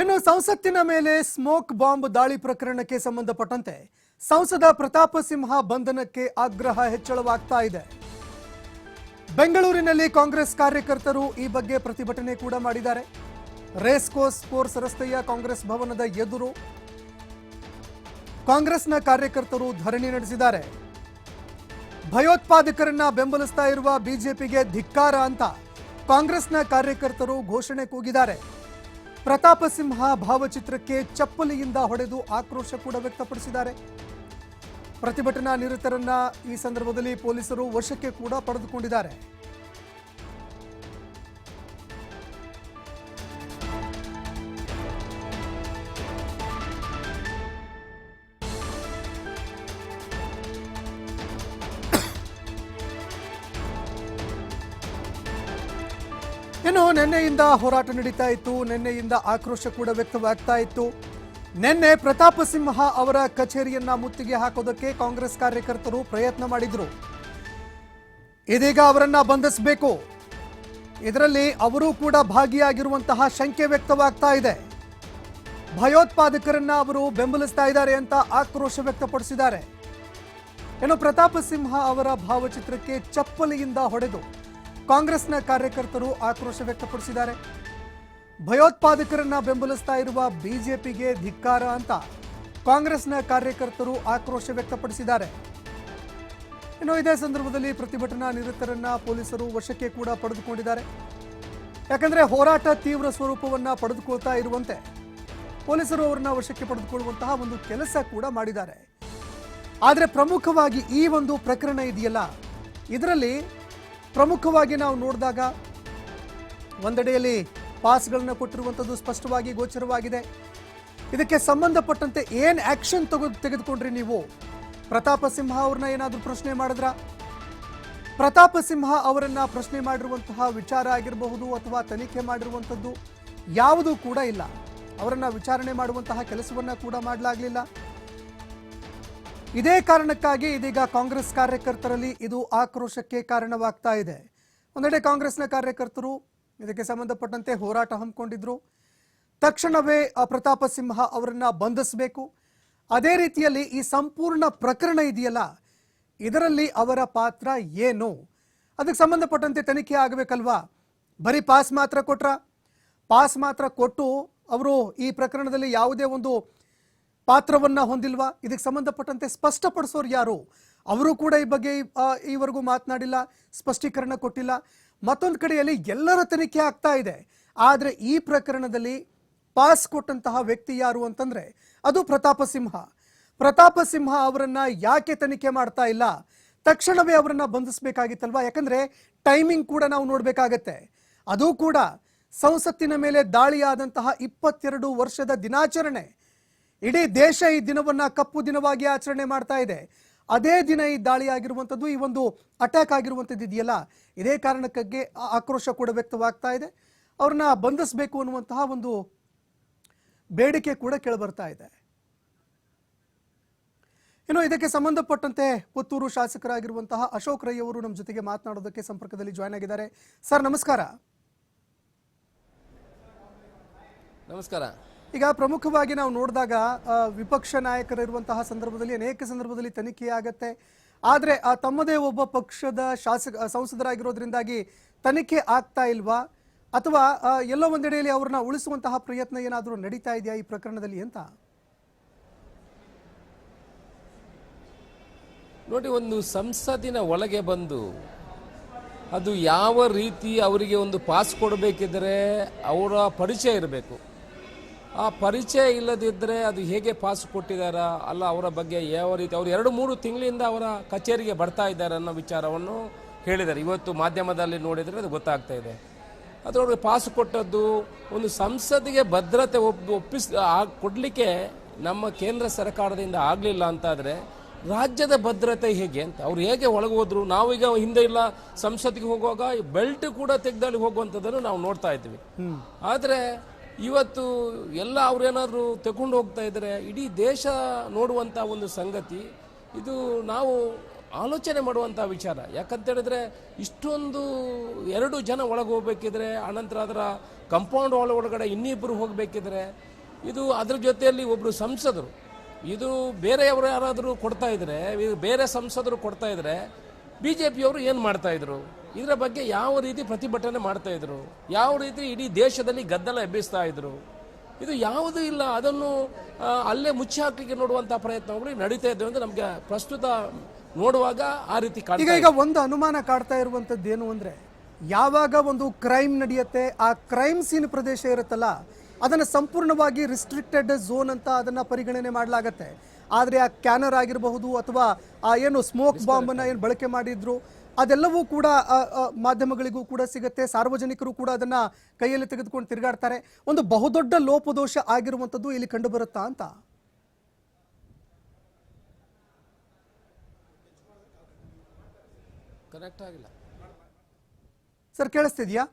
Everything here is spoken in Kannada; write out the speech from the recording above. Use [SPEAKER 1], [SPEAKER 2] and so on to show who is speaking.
[SPEAKER 1] ಇನ್ನು ಸಂಸತ್ತಿನ ಮೇಲೆ ಸ್ಮೋಕ್ ಬಾಂಬ್ ದಾಳಿ ಪ್ರಕರಣಕ್ಕೆ ಸಂಬಂಧಪಟ್ಟಂತೆ ಸಂಸದ ಪ್ರತಾಪ ಸಿಂಹ ಬಂಧನಕ್ಕೆ ಆಗ್ರಹ ಹೆಚ್ಚಳವಾಗ್ತಾ ಇದೆ. ಬೆಂಗಳೂರಿನಲ್ಲಿ ಕಾಂಗ್ರೆಸ್ ಕಾರ್ಯಕರ್ತರು ಈ ಬಗ್ಗೆ ಪ್ರತಿಭಟನೆ ಕೂಡ ಮಾಡಿದ್ದಾರೆ. ರೇಸ್ ಕೋರ್ಸ್ ರಸ್ತೆಯ ಕಾಂಗ್ರೆಸ್ ಭವನದ ಎದುರು ಕಾಂಗ್ರೆಸ್ನ ಕಾರ್ಯಕರ್ತರು ಧರಣಿ ನಡೆಸಿದ್ದಾರೆ. ಭಯೋತ್ಪಾದಕರನ್ನ ಬೆಂಬಲಿಸ್ತಾ ಇರುವ ಬಿಜೆಪಿಗೆ ಧಿಕ್ಕಾರ ಅಂತ ಕಾಂಗ್ರೆಸ್ನ ಕಾರ್ಯಕರ್ತರು ಘೋಷಣೆ ಕೂಗಿದ್ದಾರೆ. ಪ್ರತಾಪ ಸಿಂಹ ಭಾವಚಿತ್ರಕ್ಕೆ ಚಪ್ಪಲಿಯಿಂದ ಹೊಡೆದು ಆಕ್ರೋಶ ಕೂಡ ವ್ಯಕ್ತಪಡಿಸಿದ್ದಾರೆ. ಪ್ರತಿಭಟನಾ ನಿರತರನ್ನ ಈ ಸಂದರ್ಭದಲ್ಲಿ ಪೊಲೀಸರು ವಶಕ್ಕೆ ಕೂಡ ಪಡೆದುಕೊಂಡಿದ್ದಾರೆ. ಇನ್ನು ನಿನ್ನೆಯಿಂದ ಹೋರಾಟ ನಡೀತಾ ಇತ್ತು. ನಿನ್ನೆಯಿಂದ ಆಕ್ರೋಶ ಕೂಡ ವ್ಯಕ್ತವಾಗ್ತಾ ಇತ್ತು. ನಿನ್ನೆ ಪ್ರತಾಪ ಸಿಂಹ ಅವರ ಕಚೇರಿಯನ್ನ ಮುತ್ತಿಗೆ ಹಾಕೋದಕ್ಕೆ ಕಾಂಗ್ರೆಸ್ ಕಾರ್ಯಕರ್ತರು ಪ್ರಯತ್ನ ಮಾಡಿದ್ರು. ಇದೀಗ ಅವರನ್ನ ಬಂಧಿಸಬೇಕು, ಇದರಲ್ಲಿ ಅವರು ಕೂಡ ಭಾಗಿಯಾಗಿರುವಂತಹ ಶಂಕೆ ವ್ಯಕ್ತವಾಗ್ತಾ ಇದೆ. ಭಯೋತ್ಪಾದಕರನ್ನ ಅವರು ಬೆಂಬಲಿಸ್ತಾ ಇದ್ದಾರೆ ಅಂತ ಆಕ್ರೋಶ ವ್ಯಕ್ತಪಡಿಸಿದ್ದಾರೆ. ಇನ್ನು ಪ್ರತಾಪ ಸಿಂಹ ಅವರ ಭಾವಚಿತ್ರಕ್ಕೆ ಚಪ್ಪಲಿಯಿಂದ ಹೊಡೆದು ಕಾಂಗ್ರೆಸ್ನ ಕಾರ್ಯಕರ್ತರು ಆಕ್ರೋಶ ವ್ಯಕ್ತಪಡಿಸಿದ್ದಾರೆ. ಭಯೋತ್ಪಾದಕರನ್ನ ಬೆಂಬಲಿಸ್ತಾ ಇರುವ ಬಿಜೆಪಿಗೆ ಧಿಕ್ಕಾರ ಅಂತ ಕಾಂಗ್ರೆಸ್ನ ಕಾರ್ಯಕರ್ತರು ಆಕ್ರೋಶ ವ್ಯಕ್ತಪಡಿಸಿದ್ದಾರೆ. ಇನ್ನು ಇದೇ ಸಂದರ್ಭದಲ್ಲಿ ಪ್ರತಿಭಟನಾ ನಿರತರನ್ನ ಪೊಲೀಸರು ವಶಕ್ಕೆ ಕೂಡ ಪಡೆದುಕೊಂಡಿದ್ದಾರೆ. ಯಾಕಂದ್ರೆ ಹೋರಾಟ ತೀವ್ರ ಸ್ವರೂಪವನ್ನ ಪಡೆದುಕೊಳ್ತಾ ಇರುವಂತೆ ಪೊಲೀಸರು ಅವರನ್ನ ವಶಕ್ಕೆ ಪಡೆದುಕೊಳ್ಳುವಂತಹ ಒಂದು ಕೆಲಸ ಕೂಡ ಮಾಡಿದ್ದಾರೆ. ಆದರೆ ಪ್ರಮುಖವಾಗಿ ಈ ಒಂದು ಪ್ರಕರಣ ಇದೆಯಲ್ಲ, ಇದರಲ್ಲಿ ಪ್ರಮುಖವಾಗಿ ನಾವು ನೋಡಿದಾಗ ಒಂದೆಡೆಯಲ್ಲಿ ಪಾಸ್ಗಳನ್ನು ಕೊಟ್ಟಿರುವಂಥದ್ದು ಸ್ಪಷ್ಟವಾಗಿ ಗೋಚರವಾಗಿದೆ. ಇದಕ್ಕೆ ಸಂಬಂಧಪಟ್ಟಂತೆ ಏನು ಆಕ್ಷನ್ ತೆಗೆದುಕೊಂಡ್ರಿ ನೀವು? ಪ್ರತಾಪ ಸಿಂಹ ಅವ್ರನ್ನ ಏನಾದರೂ ಪ್ರಶ್ನೆ ಮಾಡಿದ್ರ? ಪ್ರತಾಪ ಸಿಂಹ ಅವರನ್ನ ಪ್ರಶ್ನೆ ಮಾಡಿರುವಂತಹ ವಿಚಾರ ಆಗಿರಬಹುದು ಅಥವಾ ತನಿಖೆ ಮಾಡಿರುವಂಥದ್ದು ಯಾವುದೂ ಕೂಡ ಇಲ್ಲ. ಅವರನ್ನ ವಿಚಾರಣೆ ಮಾಡುವಂತಹ ಕೆಲಸವನ್ನ ಕೂಡ ಮಾಡಲಾಗಲಿಲ್ಲ. ಇದೇ ಕಾರಣಕ್ಕಾಗಿ ಇದೀಗ ಕಾಂಗ್ರೆಸ್ ಕಾರ್ಯಕರ್ತರಲ್ಲಿ ಇದು ಆಕ್ರೋಶಕ್ಕೆ ಕಾರಣವಾಗ್ತಾ ಇದೆ. ಒಂದೆಡೆ ಕಾಂಗ್ರೆಸ್ನ ಕಾರ್ಯಕರ್ತರು ಇದಕ್ಕೆ ಸಂಬಂಧಪಟ್ಟಂತೆ ಹೋರಾಟ ಹಮ್ಮಿಕೊಂಡಿದ್ರು. ತಕ್ಷಣವೇ ಪ್ರತಾಪ ಸಿಂಹ ಅವರನ್ನ ಬಂಧಿಸಬೇಕು. ಅದೇ ರೀತಿಯಲ್ಲಿ ಈ ಸಂಪೂರ್ಣ ಪ್ರಕರಣ ಇದೆಯಲ್ಲ, ಇದರಲ್ಲಿ ಅವರ ಪಾತ್ರ ಏನು, ಅದಕ್ಕೆ ಸಂಬಂಧಪಟ್ಟಂತೆ ತನಿಖೆ ಆಗಬೇಕಲ್ವಾ? ಬರೀ ಪಾಸ್ ಮಾತ್ರ ಕೊಟ್ರ? ಪಾಸ್ ಮಾತ್ರ ಕೊಟ್ಟು ಅವರು ಈ ಪ್ರಕರಣದಲ್ಲಿ ಯಾವುದೇ ಒಂದು ಪಾತ್ರವನ್ನ ಹೊಂದಿಲ್ವಾ? ಇದಕ್ಕೆ ಸಂಬಂಧಪಟ್ಟಂತೆ ಸ್ಪಷ್ಟಪಡಿಸೋರು ಯಾರು? ಅವರು ಕೂಡ ಈ ಬಗ್ಗೆ ಈವರೆಗೂ ಮಾತನಾಡಿಲ್ಲ, ಸ್ಪಷ್ಟೀಕರಣ ಕೊಟ್ಟಿಲ್ಲ. ಮತ್ತೊಂದು ಕಡೆಯಲ್ಲಿ ಎಲ್ಲರ ತನಿಖೆ ಆಗ್ತಾ ಇದೆ. ಆದರೆ ಈ ಪ್ರಕರಣದಲ್ಲಿ ಪಾಸ್ ಕೊಟ್ಟಂತಹ ವ್ಯಕ್ತಿ ಯಾರು ಅಂತಂದ್ರೆ ಅದು ಪ್ರತಾಪ ಸಿಂಹ. ಪ್ರತಾಪ ಸಿಂಹ ಅವರನ್ನ ಯಾಕೆ ತನಿಖೆ ಮಾಡ್ತಾ ಇಲ್ಲ? ತಕ್ಷಣವೇ ಅವರನ್ನ ಬಂಧಿಸಬೇಕಾಗಿತ್ತಲ್ವಾ? ಯಾಕಂದ್ರೆ ಟೈಮಿಂಗ್ ಕೂಡ ನಾವು ನೋಡ್ಬೇಕಾಗತ್ತೆ. ಅದು ಕೂಡ ಸಂಸತ್ತಿನ ಮೇಲೆ ದಾಳಿಯಾದಂತಹ 22 ವರ್ಷದ ದಿನಾಚರಣೆ. ಇಡೀ ದೇಶ ಈ ದಿನವನ್ನ ಕಪ್ಪು ದಿನವಾಗಿ ಆಚರಣೆ ಮಾಡ್ತಾ ಇದೆ. ಅದೇ ದಿನ ಈ ದಾಳಿ ಆಗಿರುವಂಥದ್ದು, ಈ ಒಂದು ಅಟ್ಯಾಕ್ ಆಗಿರುವಂಥದ್ದು ಇದೆಯಲ್ಲ, ಇದೇ ಕಾರಣಕ್ಕಾಗಿ ಆಕ್ರೋಶ ಕೂಡ ವ್ಯಕ್ತವಾಗ್ತಾ ಇದೆ. ಅವ್ರನ್ನ ಬಂಧಿಸಬೇಕು ಅನ್ನುವಂತಹ ಒಂದು ಬೇಡಿಕೆ ಕೂಡ ಕೇಳಿಬರ್ತಾ ಇದೆ. ಇನ್ನು ಇದಕ್ಕೆ ಸಂಬಂಧಪಟ್ಟಂತೆ ಪುತ್ತೂರು ಶಾಸಕರಾಗಿರುವಂತಹ ಅಶೋಕ್ ರೈ ಅವರು ನಮ್ಮ ಜೊತೆಗೆ ಮಾತನಾಡೋದಕ್ಕೆ ಸಂಪರ್ಕದಲ್ಲಿ ಜಾಯ್ನ್ ಆಗಿದ್ದಾರೆ. ಸರ್ ನಮಸ್ಕಾರ.
[SPEAKER 2] ನಮಸ್ಕಾರ.
[SPEAKER 1] ಈಗ ಪ್ರಮುಖವಾಗಿ ನಾವು ನೋಡಿದಾಗ ವಿಪಕ್ಷ ನಾಯಕರಿರುವಂತಹ ಸಂದರ್ಭದಲ್ಲಿ ಅನೇಕ ಸಂದರ್ಭದಲ್ಲಿ ತನಿಖೆ ಆಗತ್ತೆ. ಆದರೆ ತಮ್ಮದೇ ಒಬ್ಬ ಪಕ್ಷದ ಸಂಸದರಾಗಿರೋದ್ರಿಂದಾಗಿ ತನಿಖೆ ಆಗ್ತಾ ಇಲ್ವಾ? ಅಥವಾ ಎಲ್ಲೋ ಒಂದೆಡೆಯಲ್ಲಿ ಅವ್ರನ್ನ ಉಳಿಸುವಂತಹ ಪ್ರಯತ್ನ ಏನಾದರೂ ನಡೀತಾ ಇದೆಯಾ ಈ ಪ್ರಕರಣದಲ್ಲಿ ಅಂತ?
[SPEAKER 2] ನೋಡಿ, ಒಂದು ಸಂಸತ್ತಿನ ಒಳಗೆ ಬಂದು ಅದು ಯಾವ ರೀತಿ ಅವರಿಗೆ ಒಂದು ಪಾಸ್ ಕೊಡಬೇಕಿದ್ರೆ ಅವರ ಪರಿಚಯ ಇರಬೇಕು. ಆ ಪರಿಚಯ ಇಲ್ಲದಿದ್ದರೆ ಅದು ಹೇಗೆ ಪಾಸ್ ಕೊಟ್ಟಿದಾರ ಅಲ್ಲ, ಅವರ ಬಗ್ಗೆ ಯಾವ ರೀತಿ ಅವರು 2-3 ತಿಂಗಳಿಂದ ಅವರ ಕಚೇರಿಗೆ ಬರ್ತಾ ಇದ್ದಾರೆ ಅನ್ನೋ ವಿಚಾರವನ್ನು ಹೇಳಿದ್ದಾರೆ. ಇವತ್ತು ಮಾಧ್ಯಮದಲ್ಲಿ ನೋಡಿದರೆ ಅದು ಗೊತ್ತಾಗ್ತಾ ಇದೆ. ಅದರೊಳಗೆ ಪಾಸ್ ಕೊಟ್ಟದ್ದು ಒಂದು ಸಂಸತ್ತಿಗೆ ಭದ್ರತೆ ಕೊಡಲಿಕ್ಕೆ ನಮ್ಮ ಕೇಂದ್ರ ಸರ್ಕಾರದಿಂದ ಆಗಲಿಲ್ಲ ಅಂತಾದರೆ ರಾಜ್ಯದ ಭದ್ರತೆ ಹೇಗೆ ಅಂತ ಅವ್ರು ಹೇಗೆ ಒಳಗೆ ಹೋದ್ರು? ನಾವೀಗ ಹಿಂದೆ ಇಲ್ಲ ಸಂಸತ್ತಿಗೆ ಹೋಗುವಾಗ ಬೆಲ್ಟ್ ಕೂಡ ತೆಗೆದಲ್ಲಿ ಹೋಗುವಂಥದ್ದನ್ನು ನಾವು ನೋಡ್ತಾ ಇದ್ವಿ. ಆದರೆ ಇವತ್ತು ಎಲ್ಲ ಅವ್ರೇನಾದ್ರು ತಗೊಂಡು ಹೋಗ್ತಾ ಇದ್ದಾರೆ. ಇಡೀ ದೇಶ ನೋಡುವಂಥ ಒಂದು ಸಂಗತಿ ಇದು. ನಾವು ಆಲೋಚನೆ ಮಾಡುವಂಥ ವಿಚಾರ. ಯಾಕಂತ ಹೇಳಿದ್ರೆ ಇಷ್ಟೊಂದು 2 ಜನ ಒಳಗೆ ಹೋಗ್ಬೇಕಿದ್ರೆ, ಆನಂತರ ಅದರ ಕಂಪೌಂಡ್ ಒಳಗಡೆ ಇನ್ನಿಬ್ಬರು ಹೋಗಬೇಕಿದ್ರೆ, ಇದು ಅದ್ರ ಜೊತೆಯಲ್ಲಿ ಒಬ್ಬರು ಸಂಸದರು, ಇದು ಬೇರೆಯವರು ಯಾರಾದರೂ ಕೊಡ್ತಾ ಇದ್ರೆ, ಬೇರೆ ಸಂಸದರು ಕೊಡ್ತಾ ಇದ್ರೆ BJPಯವರು ಏನು ಮಾಡ್ತಾ ಇದ್ರು, ಇದರ ಬಗ್ಗೆ ಯಾವ ರೀತಿ ಪ್ರತಿಭಟನೆ ಮಾಡ್ತಾ ಇದ್ರು, ಯಾವ ರೀತಿ ಇಡೀ ದೇಶದಲ್ಲಿ ಗದ್ದಲ ಎಬ್ಬಿಸ್ತಾ ಇದ್ರು, ಇದು ಯಾವುದೂ ಇಲ್ಲ. ಅದನ್ನು ಅಲ್ಲೇ ಮುಚ್ಚಿ ಹಾಕಲಿಕ್ಕೆ ನೋಡುವಂಥ ಪ್ರಯತ್ನಗಳು ನಡೀತಾ ಇದ್ದೇವೆ ಅಂತ ನಮಗೆ ಪ್ರಸ್ತುತ ನೋಡುವಾಗ ಆ ರೀತಿ
[SPEAKER 1] ಈಗ ಒಂದು ಅನುಮಾನ ಕಾಡ್ತಾ ಇರುವಂತದ್ದು ಏನು ಅಂದ್ರೆ, ಯಾವಾಗ ಒಂದು ಕ್ರೈಮ್ ನಡೆಯುತ್ತೆ, ಆ ಕ್ರೈಮ್ ಸೀನ್ ಪ್ರದೇಶ ಇರುತ್ತಲ್ಲ, ಅದನ್ನ ಸಂಪೂರ್ಣವಾಗಿ ರಿಸ್ಟ್ರಿಕ್ಟೆಡ್ ಝೋನ್ ಅಂತ ಅದನ್ನ ಪರಿಗಣನೆ ಮಾಡಲಾಗತ್ತೆ. ಆದ್ರೆ ಆ ಕ್ಯಾನರ್ ಆಗಿರಬಹುದು ಅಥವಾ ಆ ಏನು ಸ್ಮೋಕ್ ಬಾಂಬ್ ಅನ್ನ ಏನು ಬಳಕೆ ಮಾಡಿದ್ರು, ಅದೆಲ್ಲವೂ ಕೂಡ ಮಾಧ್ಯಮಗಳಿಗೂ ಕೂಡ ಸಿಗುತ್ತೆ, ಸಾರ್ವಜನಿಕರು ಕೂಡ ಅದನ್ನ ಕೈಯಲ್ಲಿ ತೆಗೆದುಕೊಂಡು ತಿರುಗಾಡ್ತಾರೆ. ಒಂದು ಬಹುದೊಡ್ಡ ಲೋಪದೋಷ ಆಗಿರುವಂತದ್ದು ಇಲ್ಲಿ ಕಂಡು ಬರುತ್ತಾ ಅಂತ.
[SPEAKER 2] ಕನೆಕ್ಟ್ ಆಗಿಲ್ಲ
[SPEAKER 1] ಸರ್, ಕೇಳಿಸ್ತಿದ್ಯಾ?